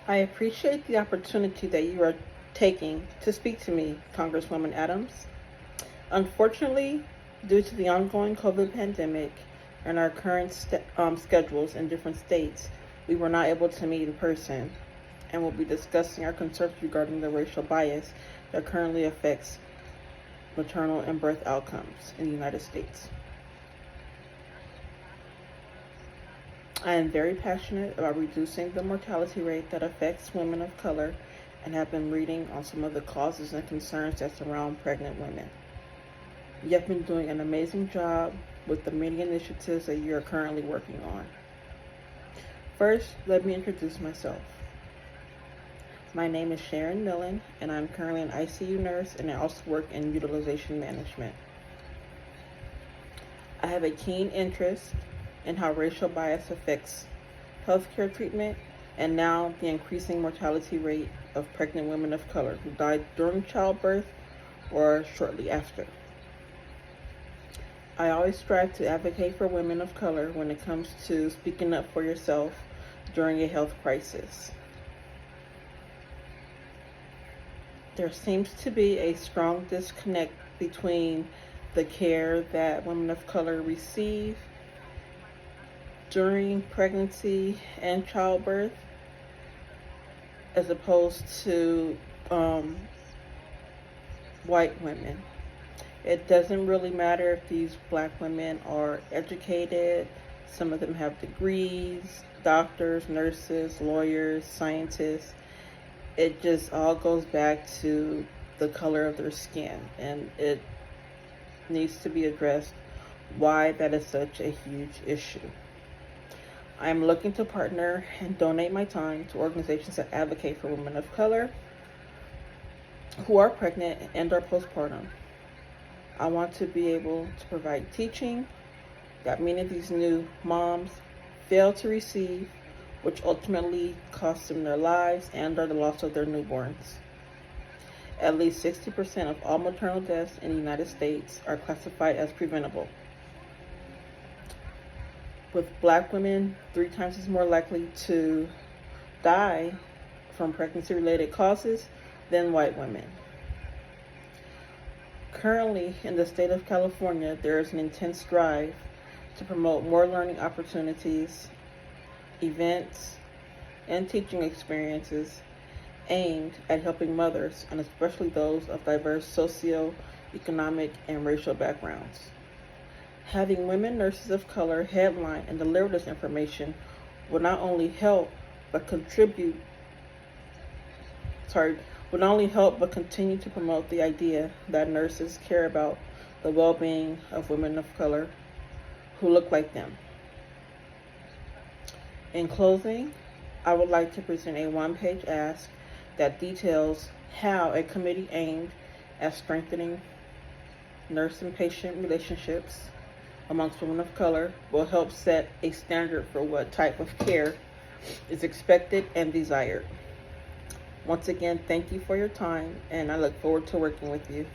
I appreciate the opportunity that you are taking to speak to me, Congresswoman Adams. Unfortunately, due to the ongoing COVID pandemic and our current schedules in different states, we were not able to meet in person and will be discussing our concerns regarding the racial bias that currently affects maternal and birth outcomes in the United States. I am very passionate about reducing the mortality rate that affects women of color and have been reading on some of the causes and concerns that surround pregnant women. You have been doing an amazing job with the many initiatives that you are currently working on. First, let me introduce myself. My name is Sharon Millen, and I'm currently an ICU nurse, and I also work in utilization management. I have a keen interest in how racial bias affects healthcare treatment and now the increasing mortality rate of pregnant women of color who die during childbirth or shortly after. I always strive to advocate for women of color when it comes to speaking up for yourself during a health crisis. There seems to be a strong disconnect between the care that women of color receive during pregnancy and childbirth as opposed to white women. It doesn't really matter if these black women are educated. Some of them have degrees, doctors, nurses, lawyers, scientists. It just all goes back to the color of their skin, and it needs to be addressed why that is such a huge issue. I'm looking to partner and donate my time to organizations that advocate for women of color who are pregnant and are postpartum. I want to be able to provide teaching that many of these new moms fail to receive, which ultimately costs them their lives and or the loss of their newborns. At least 60% of all maternal deaths in the United States are classified as preventable, with black women 3 times as more likely to die from pregnancy-related causes than white women. Currently, in the state of California, there is an intense drive to promote more learning opportunities, events, and teaching experiences aimed at helping mothers, and especially those of diverse socio-economic and racial backgrounds. Having women nurses of color headline and deliver this information will not only help but continue to promote the idea that nurses care about the well-being of women of color who look like them. In closing, I would like to present a one-page ask that details how a committee aimed at strengthening nurse and patient relationships amongst women of color will help set a standard for what type of care is expected and desired. Once again, thank you for your time, and I look forward to working with you.